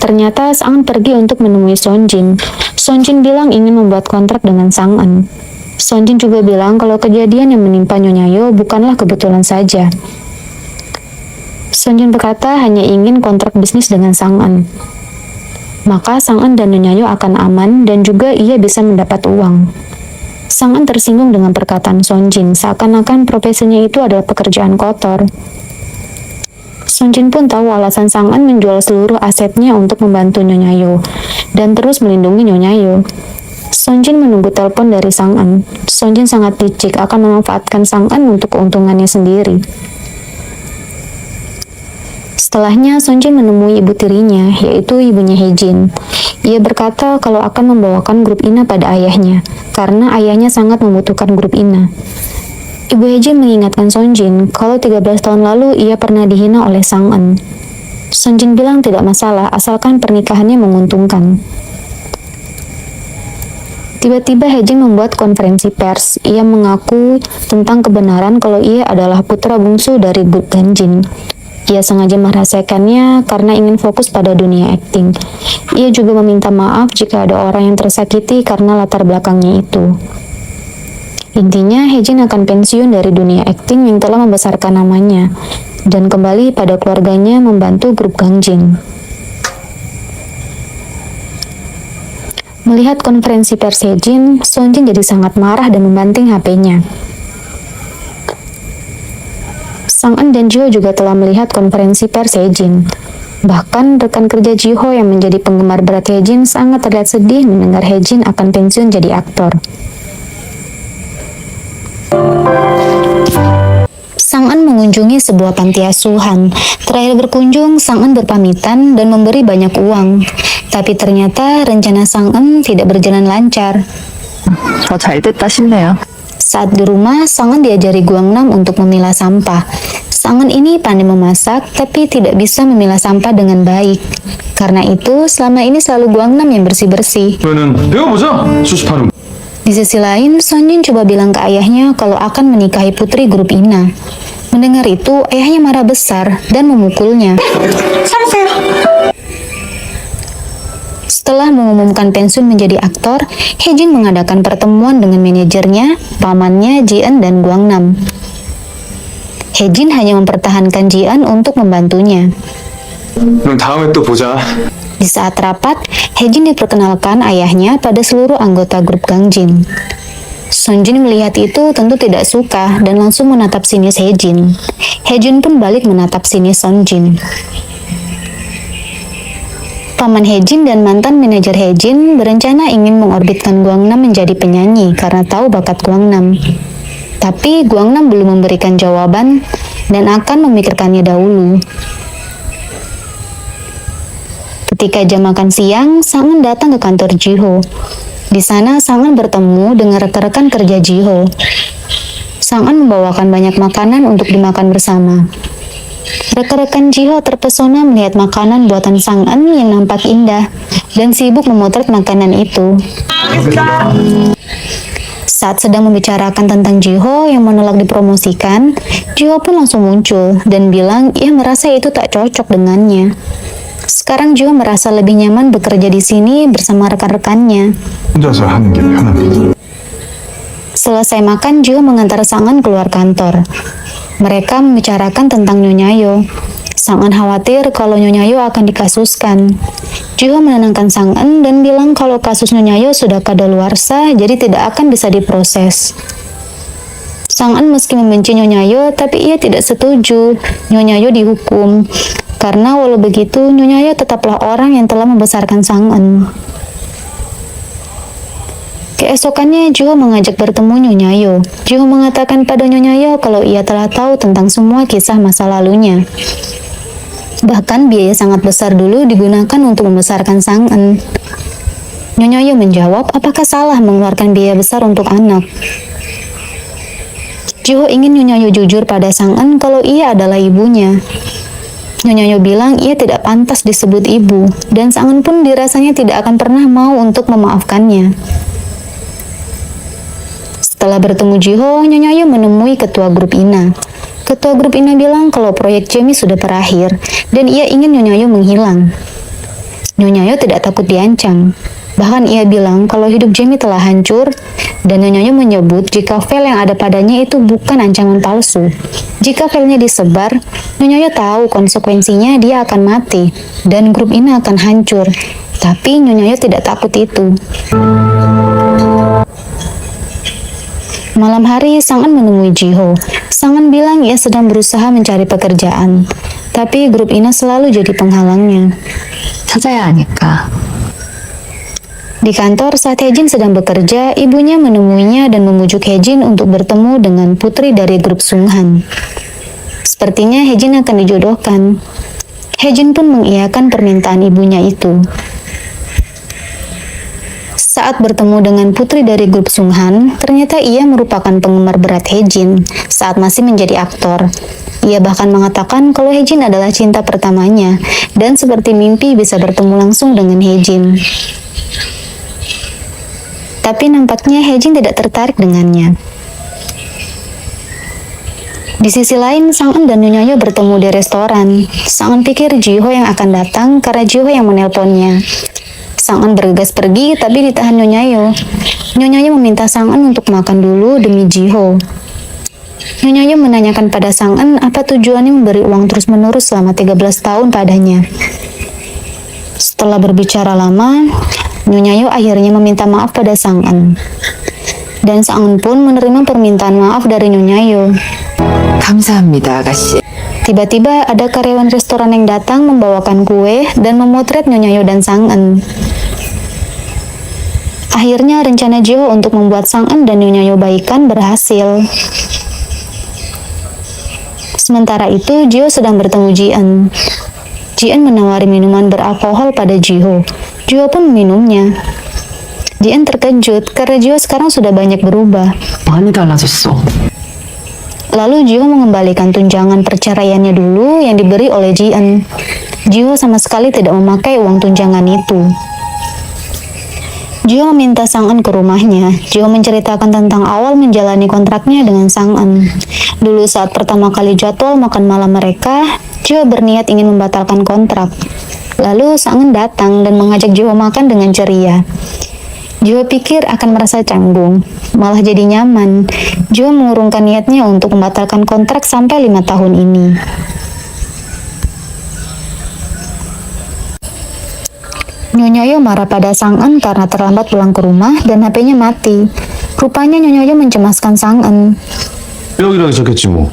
Ternyata Sang En pergi untuk menemui Sonjin. Sonjin bilang ingin membuat kontrak dengan Sang En. Sonjin juga bilang kalau kejadian yang menimpa Nyonya Yo bukanlah kebetulan saja. Sonjin berkata hanya ingin kontrak bisnis dengan Sang En. maka Sang En dan Nyonya Yo akan aman dan juga ia bisa mendapat uang. Sang En tersinggung dengan perkataan Son Jin, seakan-akan profesinya itu adalah pekerjaan kotor. Son Jin pun tahu alasan Sang En menjual seluruh asetnya untuk membantu Nyonya Yo dan terus melindungi Nyonya Yo. Son Jin menunggu telepon dari Sang En. Son Jin sangat licik akan memanfaatkan Sang En untuk keuntungannya sendiri. Setelahnya, Son Jin menemui ibu tirinya, yaitu ibunya Hye-jin. Ia berkata kalau akan membawakan grup Ina pada ayahnya, karena ayahnya sangat membutuhkan grup Ina. Ibu Hye-jin mengingatkan Son Jin kalau 13 tahun lalu ia pernah dihina oleh Sang En. Son Jin bilang tidak masalah, asalkan pernikahannya menguntungkan. Tiba-tiba Hye-jin membuat konferensi pers. Ia mengaku tentang kebenaran kalau ia adalah putra bungsu dari grup Ganjin. Ia sengaja merahasiakannya karena ingin fokus pada dunia akting. Ia juga meminta maaf jika ada orang yang tersakiti karena latar belakangnya itu. Intinya, Hye-jin akan pensiun dari dunia akting yang telah membesarkan namanya dan kembali pada keluarganya membantu grup Ganjin. Melihat konferensi pers Hye-jin, Son Jin jadi sangat marah dan membanting HP-nya. Sang En dan Jiho juga telah melihat konferensi pers Hye-jin. Bahkan rekan kerja Jiho yang menjadi penggemar berat Hye-jin sangat terlihat sedih mendengar Hye-jin akan pensiun jadi aktor. Sang En mengunjungi sebuah panti asuhan. Terakhir berkunjung, Sang En berpamitan dan memberi banyak uang. Tapi ternyata rencana Sang En tidak berjalan lancar. 잘 됐다 싶네요. Saat di rumah, Sang En diajari Guangnam untuk memilah sampah. Sang En ini pandai memasak, tapi tidak bisa memilah sampah dengan baik. Karena itu, selama ini selalu Guangnam yang bersih-bersih. 그러면은 배워보자. 수습하는. Di sisi lain, Son Jin coba bilang ke ayahnya kalau akan menikahi putri grup Ina. Mendengar itu, ayahnya marah besar dan memukulnya. Setelah mengumumkan pensiun menjadi aktor, Hye-jin mengadakan pertemuan dengan manajernya, pamannya Ji-eun dan Guangnam. Hye-jin hanya mempertahankan Ji-eun untuk membantunya. 그럼 다음에 또 보자. Di saat rapat, Hye-jin diperkenalkan ayahnya pada seluruh anggota grup Gangjin. Son Jin melihat itu tentu tidak suka dan langsung menatap sinis Hye-jin. Hye-jin pun balik menatap sinis Son Jin. Paman Hye-jin dan mantan manajer Hye-jin berencana ingin mengorbitkan Guangnam menjadi penyanyi karena tahu bakat Guangnam. Tapi Guangnam belum memberikan jawaban dan akan memikirkannya dahulu. Ketika jam makan siang, Sang En datang ke kantor Jiho. Di sana, Sang En bertemu dengan rekan-rekan kerja Jiho. Sang En membawakan banyak makanan untuk dimakan bersama. Rekan-rekan Jiho terpesona melihat makanan buatan Sang En yang nampak indah dan sibuk memotret makanan itu. Saat sedang membicarakan tentang Jiho yang menolak dipromosikan, Jiho pun langsung muncul dan bilang ia merasa itu tak cocok dengannya. Sekarang Jiho merasa lebih nyaman bekerja di sini bersama rekan-rekannya. 혼자서 하는 게 편합니다. Selesai makan, Jiho mengantar Sang En keluar kantor. Mereka membicarakan tentang Nyonya Yo. Sang En khawatir kalau Nyonya Yo akan dikasuskan. Jiho menenangkan Sang En dan bilang kalau kasus Nyonya Yo sudah kadaluarsa, jadi tidak akan bisa diproses. Sang En meski membenci Nyonya Yo, tapi ia tidak setuju Nyonya Yo dihukum. Karena walau begitu, Nyonya Yo tetaplah orang yang telah membesarkan Sang En. Keesokannya, Jiho mengajak bertemu Nyonya Yo. Jiho mengatakan pada Nyonya Yo kalau ia telah tahu tentang semua kisah masa lalunya. Bahkan biaya sangat besar dulu digunakan untuk membesarkan Sang En. Nyonya Yo menjawab, apakah salah mengeluarkan biaya besar untuk anak? Jiho ingin Nyonya Yo jujur pada Sang En kalau ia adalah ibunya. Nyonya Yo bilang ia tidak pantas disebut ibu, dan Sang En pun dirasanya tidak akan pernah mau untuk memaafkannya. Setelah bertemu Jiho, Nyonya Yo menemui ketua grup Ina. Ketua grup Ina bilang kalau proyek Jamie sudah berakhir, dan ia ingin Nyonya Yo menghilang. Nyonya Yo tidak takut diancam. Bahkan ia bilang kalau hidup Jamie telah hancur, dan Nyonya menyebut jika file yang ada padanya itu bukan ancaman palsu. Jika filenya disebar, Nyonya tahu konsekuensinya dia akan mati, dan grup ini akan hancur. Tapi Nyonya tidak takut itu. Malam hari, Sang-an menemui Jiho. Sang-an bilang ia sedang berusaha mencari pekerjaan, tapi grup Ina selalu jadi penghalangnya. 찾아야 하니까. Di kantor, saat Hejin sedang bekerja, ibunya menemuinya dan memujuk Hejin untuk bertemu dengan putri dari grup Sunghan. Sepertinya Hejin akan dijodohkan. Hejin pun mengiyakan permintaan ibunya itu. Saat bertemu dengan putri dari grup Sunghan, ternyata ia merupakan penggemar berat Hejin saat masih menjadi aktor. Ia bahkan mengatakan kalau Hejin adalah cinta pertamanya dan seperti mimpi bisa bertemu langsung dengan Hejin. Tapi nampaknya Hejin tidak tertarik dengannya. Di sisi lain, Sang-eun dan Nyonya bertemu di restoran. Sang-eun pikir Jiho yang akan datang karena Jiho yang menelponnya. Sang-eun bergegas pergi, tapi ditahan Nyonya. Nyonya meminta Sang-eun untuk makan dulu demi Jiho. Nyonya menanyakan pada Sang-eun apa tujuannya memberi uang terus-menerus selama 13 tahun padanya. Setelah berbicara lama, Nyonya akhirnya meminta maaf pada Sang-eun. Dan Sang-eun pun menerima permintaan maaf dari Nyonya. 감사합니다, 아가씨. Tiba-tiba ada karyawan restoran yang datang membawakan kue dan memotret Nyonya dan Sang-eun. Akhirnya rencana Jiho untuk membuat Sang-eun dan Nyonya baikan berhasil. Sementara itu, Jiho sedang bertemu Ji-eun. Ji-eun menawari minuman beralkohol pada Jiho. Jiho pun meminumnya. Ji-eun terkejut karena Jiho sekarang sudah banyak berubah. 많이 달라졌어. Lalu Jiho mengembalikan tunjangan perceraiannya dulu yang diberi oleh Ji-eun. Jiho sama sekali tidak memakai uang tunjangan itu. Jiho meminta Sang-eun ke rumahnya. Jiho menceritakan tentang awal menjalani kontraknya dengan Sang-eun. Dulu saat pertama kali jadwal makan malam mereka, Jiho berniat ingin membatalkan kontrak. Lalu Sang-eun datang dan mengajak Jiho makan dengan ceria. Jiho pikir akan merasa canggung, malah jadi nyaman. Jiho mengurungkan niatnya untuk membatalkan kontrak sampai 5 tahun ini. Nyonya marah pada Sang-eun karena terlambat pulang ke rumah dan HP-nya mati. Rupanya Nyonya mencemaskan Sang-eun. 여기라고 적혔지 뭐.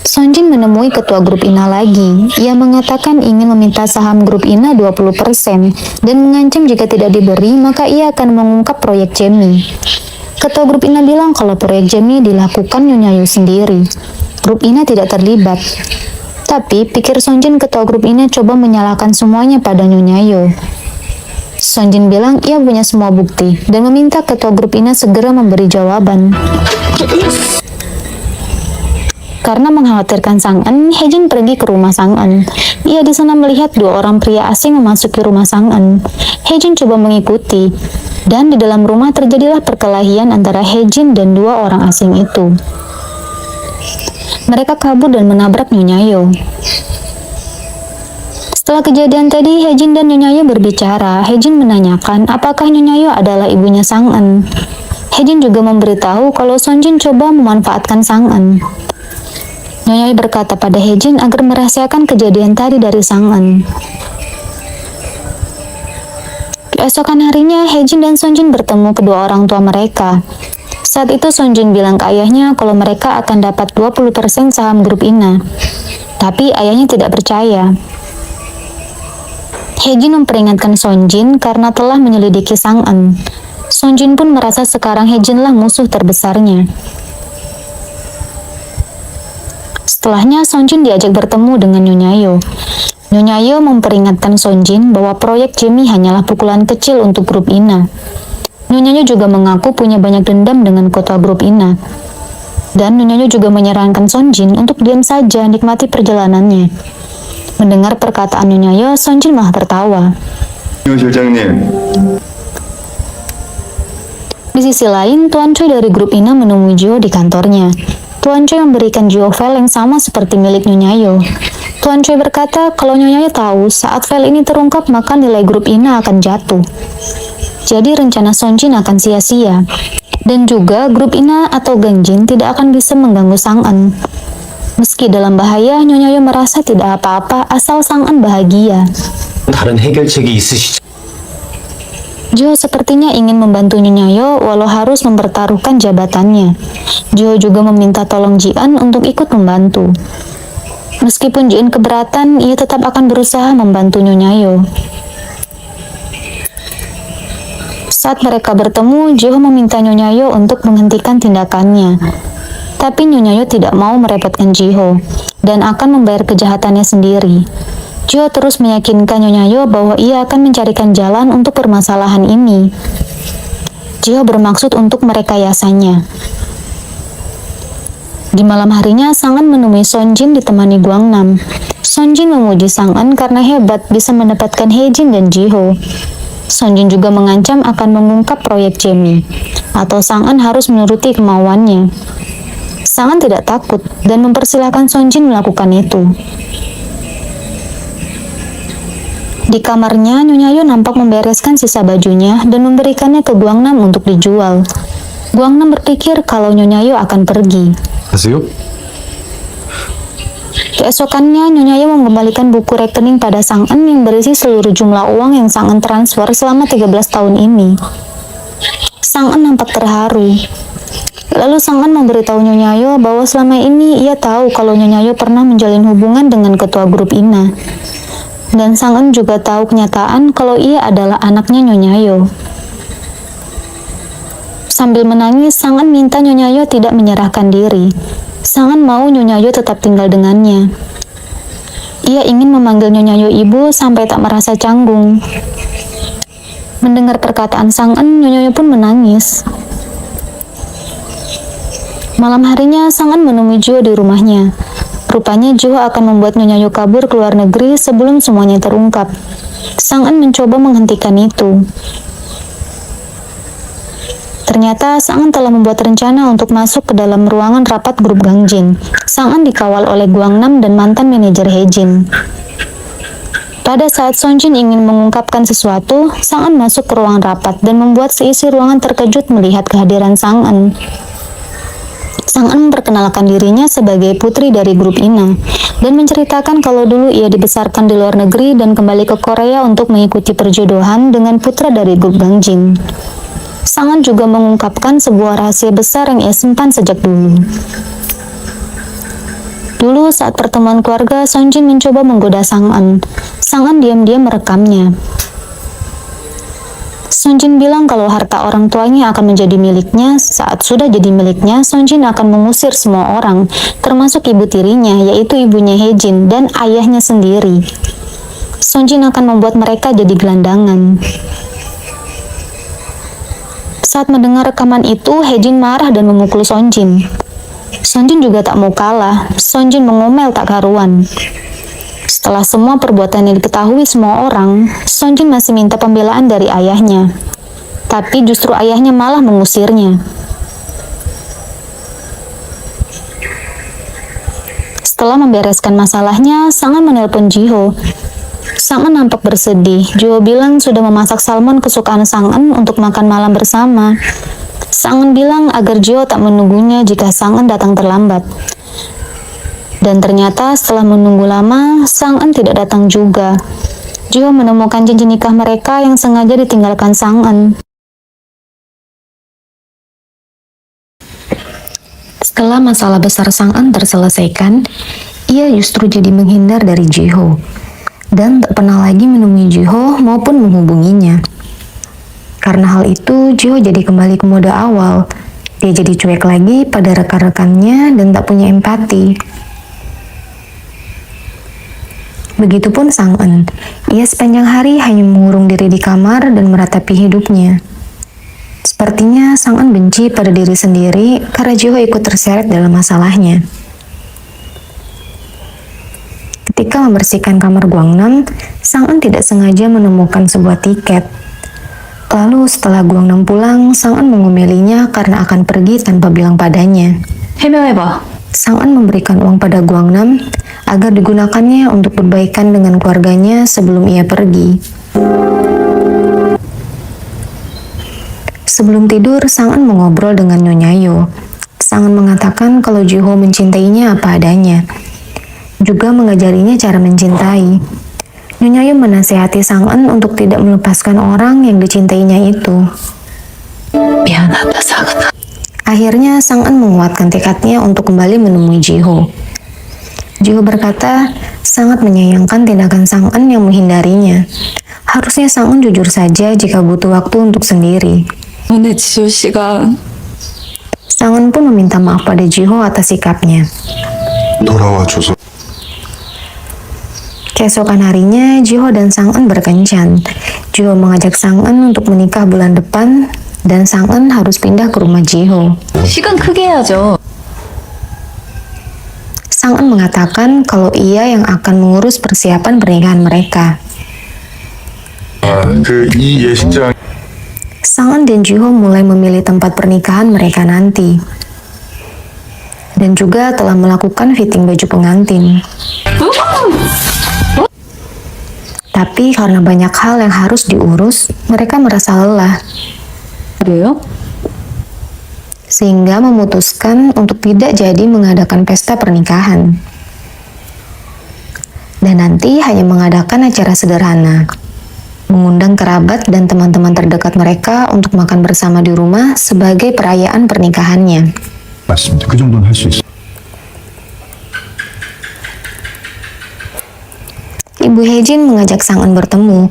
Sonjin menemui ketua grup Ina lagi. Ia mengatakan ingin meminta saham grup Ina 20% dan mengancam jika tidak diberi maka ia akan mengungkap proyek Jamie. Ketua grup Ina bilang kalau proyek Jamie dilakukan Nyonya sendiri. Grup Ina tidak terlibat. Tapi pikir Sonjin ketua grup Ina coba menyalahkan semuanya pada Nyonya. Sonjin bilang ia punya semua bukti dan meminta ketua grup Ina segera memberi jawaban. Karena mengkhawatirkan Sang-eun, Hejin pergi ke rumah Sang-eun. Ia di sana melihat 2 orang pria asing memasuki rumah Sang-eun. Hejin coba mengikuti, dan di dalam rumah terjadilah perkelahian antara Hejin dan 2 orang asing itu. Mereka kabur dan menabrak Nyonya. Setelah kejadian tadi, Hejin dan Nyonya berbicara. Hejin menanyakan apakah Nyonya adalah ibunya Sang-eun. Hejin juga memberitahu kalau Sonjin coba memanfaatkan Sang-eun. Nyonya berkata pada Hejin agar merahasiakan kejadian tadi dari Sang-eun. Keesokan harinya, Hejin dan Sonjin bertemu kedua orang tua mereka. Saat itu Sonjin bilang ke ayahnya kalau mereka akan dapat 20% saham grup Ina. Tapi ayahnya tidak percaya. Hejin memperingatkan Sonjin karena telah menyelidiki Sang-eun. Sonjin pun merasa sekarang Hejinlah musuh terbesarnya. Setelahnya, Sonjin diajak bertemu dengan Nyonya. Nyonya memperingatkan Sonjin bahwa proyek Jamie hanyalah pukulan kecil untuk grup Ina. Nyonya juga mengaku punya banyak dendam dengan kota grup Ina. Dan Nyonya juga menyarankan Sonjin untuk diam saja nikmati perjalanannya. Mendengar perkataan Nyonya, Sonjin malah tertawa. 실장님, Di sisi lain, Tuan Choi dari grup Ina menemui Jiho di kantornya. Tuan Choi memberikan Jiho file yang sama seperti milik Nyonya. Tuan Choi berkata kalau Nyonya tahu saat file ini terungkap maka nilai grup Ina akan jatuh. Jadi rencana Sonjin akan sia-sia. Dan juga grup Ina atau Gangjin tidak akan bisa mengganggu Sang-eun. Meski dalam bahaya, Nyonya Yo merasa tidak apa-apa asal Sang-eun bahagia. 다른 해결책이 있으시죠? Jo sepertinya ingin membantu Nyonya Yo walau harus mempertaruhkan jabatannya. Jo juga meminta tolong Ji-eun untuk ikut membantu. Meskipun Ji-eun keberatan, ia tetap akan berusaha membantu Nyonya Yo. Saat mereka bertemu, Jo meminta Nyonya Yo untuk menghentikan tindakannya. Tapi Nyonya Yo tidak mau merepotkan Ji-ho dan akan membayar kejahatannya sendiri. Jo terus meyakinkan Nyonya Yo bahwa ia akan mencarikan jalan untuk permasalahan ini. Jo bermaksud untuk merekayasanya. Di malam harinya, Sang-eun menemui Sonjin ditemani Guangnam. Sonjin memuji Sang-eun karena hebat bisa mendapatkan Haejin dan Ji-ho. Sonjin juga mengancam akan mengungkap proyek Jamie, atau Sang-eun harus menuruti kemauannya. Sang-eun tidak takut dan mempersilahkan Sonjin melakukan itu. Di kamarnya, Nyonya Yo nampak membereskan sisa bajunya dan memberikannya ke Guangnam untuk dijual. Guangnam berpikir kalau Nyonya Yo akan pergi. 가세요? Keesokannya, Nyonya Yo mengembalikan buku rekening pada Sang-eun yang berisi seluruh jumlah uang yang Sang-eun transfer selama 13 tahun ini. Sang-eun nampak terharu. Lalu Sang-eun memberitahu Nyonya Yo bahwa selama ini ia tahu kalau Nyonya Yo pernah menjalin hubungan dengan ketua grup Ina. Dan Sang-eun juga tahu kenyataan kalau ia adalah anaknya Nyonya Yo. Sambil menangis, Sang-eun minta Nyonya Yo tidak menyerahkan diri. Sang-eun mau Nyonya Yo tetap tinggal dengannya. Ia ingin memanggil Nyonya Yo ibu sampai tak merasa canggung. Mendengar perkataan Sang-eun, Nyonya Yo pun menangis. Malam harinya, Sang-eun menemui Jo di rumahnya. Rupanya Jo akan membuat Nyonya Yo kabur ke luar negeri sebelum semuanya terungkap. Sang-eun mencoba menghentikan itu. Ternyata Sang-eun telah membuat rencana untuk masuk ke dalam ruangan rapat grup Gangjin. Sang-eun dikawal oleh Guangnam dan mantan manajer Haejin. Pada saat Sonjin ingin mengungkapkan sesuatu, Sang-eun masuk ke ruangan rapat dan membuat seisi ruangan terkejut melihat kehadiran Sang-eun. Sang-eun memperkenalkan dirinya sebagai putri dari grup Ina dan menceritakan kalau dulu ia dibesarkan di luar negeri dan kembali ke Korea untuk mengikuti perjodohan dengan putra dari grup Gangjin. Sang-eun juga mengungkapkan sebuah rahasia besar yang ia simpan sejak dulu. Dulu saat pertemuan keluarga, Sonjin mencoba menggoda Sang-eun. Sang-eun diam-diam merekamnya. Sonjin bilang kalau harta orang tuanya akan menjadi miliknya. Saat sudah jadi miliknya, Sonjin akan mengusir semua orang, termasuk ibu tirinya, yaitu ibunya Haejin dan ayahnya sendiri. Sonjin akan membuat mereka jadi gelandangan. Saat mendengar rekaman itu, Haejin marah dan memukul Sonjin. Sonjin juga tak mau kalah. Sonjin mengomel tak karuan. Setelah semua perbuatannya diketahui semua orang, Sonjin masih minta pembelaan dari ayahnya. Tapi justru ayahnya malah mengusirnya. Setelah membereskan masalahnya, Sang-eun menelpon Ji-ho. Sang-eun nampak bersedih. Jo bilang sudah memasak salmon kesukaan Sang-eun untuk makan malam bersama. Sang-eun bilang agar Jo tak menunggunya jika Sang-eun datang terlambat. Dan ternyata setelah menunggu lama, Sang-eun tidak datang juga. Jo menemukan cincin nikah mereka yang sengaja ditinggalkan Sang-eun. Setelah masalah besar Sang-eun terselesaikan, ia justru jadi menghindar dari Ji-ho dan tak pernah lagi menemui Ji-ho maupun menghubunginya. Karena hal itu, Ji-ho jadi kembali ke mode awal. Dia jadi cuek lagi pada rekan-rekannya dan tak punya empati. Begitupun Sang-eun. Ia sepanjang hari hanya mengurung diri di kamar dan meratapi hidupnya. Sepertinya Sang-eun benci pada diri sendiri karena Ji-ho ikut terseret dalam masalahnya. Ketika membersihkan kamar Guangnam, Sang-eun tidak sengaja menemukan sebuah tiket. Lalu setelah Guangnam pulang, Sang-eun mengomelinya karena akan pergi tanpa bilang padanya. 해명해봐. Sang-eun memberikan uang pada Guangnam agar digunakannya untuk berbaikan dengan keluarganya sebelum ia pergi. Sebelum tidur, Sang-eun mengobrol dengan Nyonya Yo. Sang-eun mengatakan kalau Jiho mencintainya apa adanya, juga mengajarinya cara mencintai. Nyonya Yo menasihati Sang-eun untuk tidak melepaskan orang yang dicintainya itu. 미안하다, 상은아. Akhirnya Sang-eun menguatkan tekadnya untuk kembali menemui Jiho. Jiho berkata sangat menyayangkan tindakan Sang-eun yang menghindarinya. Harusnya Sang-eun jujur saja jika butuh waktu untuk sendiri. 오늘 지효 씨가 Sang-eun pun meminta maaf pada Jiho atas sikapnya. 돌아와줘서 Keesokan harinya, Jiho dan Sang-eun berkencan. Jiho mengajak Sang-eun untuk menikah bulan depan, dan Sang-eun harus pindah ke rumah Jiho. 시간 크게 해야죠. Sang-eun mengatakan kalau ia yang akan mengurus persiapan pernikahan mereka. 이 예식장 Sang-eun dan Jiho mulai memilih tempat pernikahan mereka nanti. Dan juga telah melakukan fitting baju pengantin. Tapi karena banyak hal yang harus diurus, mereka merasa lelah. 그래요? Sehingga memutuskan untuk tidak jadi mengadakan pesta pernikahan. Dan nanti hanya mengadakan acara sederhana. Mengundang kerabat dan teman-teman terdekat mereka untuk makan bersama di rumah sebagai perayaan pernikahannya. 맞습니다. 그 정도는 할 수 있어요. Ibu Haejin mengajak Sang-eun bertemu.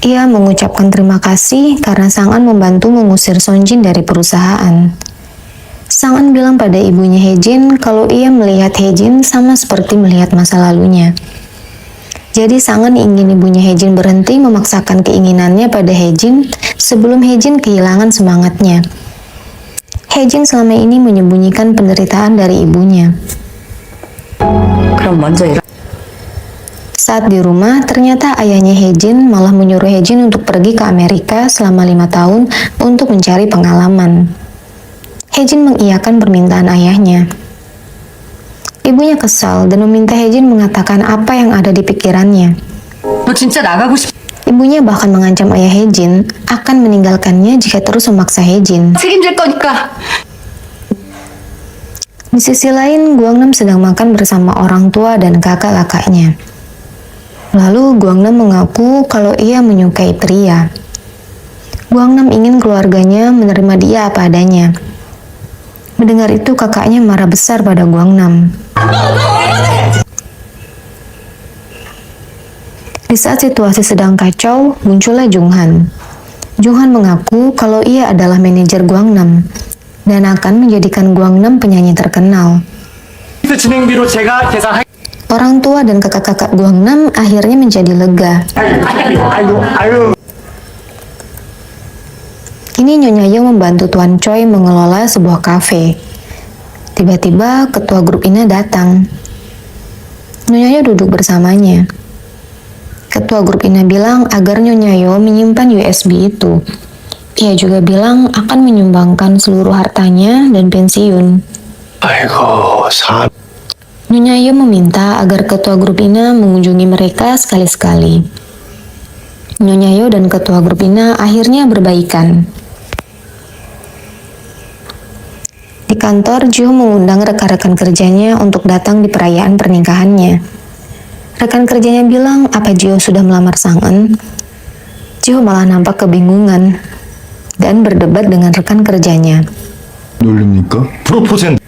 Ia mengucapkan terima kasih karena Sang-eun membantu mengusir Sonjin dari perusahaan. Sang-eun bilang pada ibunya Haejin kalau ia melihat Haejin sama seperti melihat masa lalunya. Jadi Sang-eun ingin ibunya Haejin berhenti memaksakan keinginannya pada Haejin sebelum Haejin kehilangan semangatnya. Haejin selama ini menyembunyikan penderitaan dari ibunya. 그럼 먼저 일어. Saat di rumah, ternyata ayahnya Haejin malah menyuruh Haejin untuk pergi ke Amerika selama 5 tahun untuk mencari pengalaman. Haejin mengiyakan permintaan ayahnya. Ibunya kesal dan meminta Haejin mengatakan apa yang ada di pikirannya. 너 진짜 나가고 싶... Ibunya bahkan mengancam ayah Haejin akan meninggalkannya jika terus memaksa Haejin. 책임질 거니까. Di sisi lain, Guangnam sedang makan bersama orang tua dan kakak-kakaknya. Lalu Guangnam mengaku kalau ia menyukai pria. Guangnam ingin keluarganya menerima dia apa adanya. Mendengar itu kakaknya marah besar pada Guangnam. Di saat situasi sedang kacau, muncullah Junghan. Junghan mengaku kalau ia adalah manajer Guangnam dan akan menjadikan Guangnam penyanyi terkenal. 진행비로 제가 계산할 Orang tua dan kakak-kakak Guangnam akhirnya menjadi lega. Kini Nyonya Yo membantu Tuan Choi mengelola sebuah kafe. Tiba-tiba ketua grup Ina datang. Nyonya Yo duduk bersamanya. Ketua grup Ina bilang agar Nyonya Yo menyimpan USB itu. Ia juga bilang akan menyumbangkan seluruh hartanya dan pensiun. 아이고 사 Nyonya Yo meminta agar ketua grup Ina mengunjungi mereka sekali-sekali. Nyonya Yo dan ketua grup Ina akhirnya berbaikan. Di kantor, Jiho mengundang rekan-rekan kerjanya untuk datang di perayaan pernikahannya. Rekan kerjanya bilang apa Jiho sudah melamar Sang-eun. Jiho malah nampak kebingungan dan berdebat dengan rekan kerjanya. 놀립니까? 프로포즈는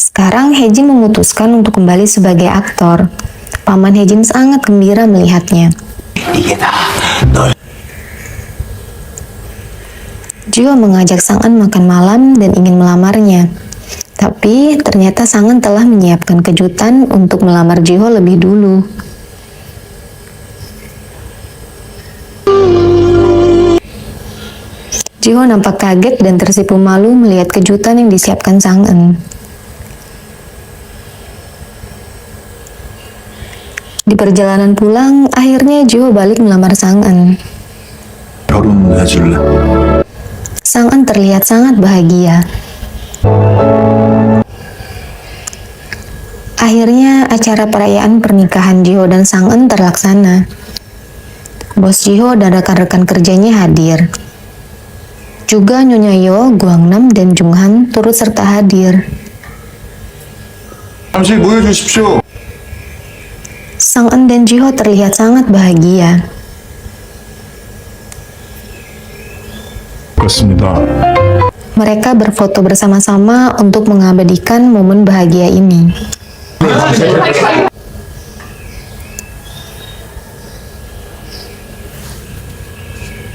Sekarang Haejin memutuskan untuk kembali sebagai aktor. Paman Haejin sangat gembira melihatnya. Jiho mengajak Sang-eun makan malam dan ingin melamarnya. Tapi ternyata Sang-eun telah menyiapkan kejutan untuk melamar Jiho lebih dulu. Jiho nampak kaget dan tersipu malu melihat kejutan yang disiapkan Sang-eun. Di perjalanan pulang, akhirnya Jiho balik melamar Sang-eun. 결혼해줄래? Sang-eun terlihat sangat bahagia. Akhirnya acara perayaan pernikahan Jiho dan Sang-eun terlaksana. Bos Jiho dan rekan-rekan kerjanya hadir. Juga Nyonya Yo, Guangnam, dan Junghan turut serta hadir. 잠시 모여주십시오. Sang En dan Jiho terlihat sangat bahagia. 그렇습니다. Mereka berfoto bersama-sama untuk mengabadikan momen bahagia ini.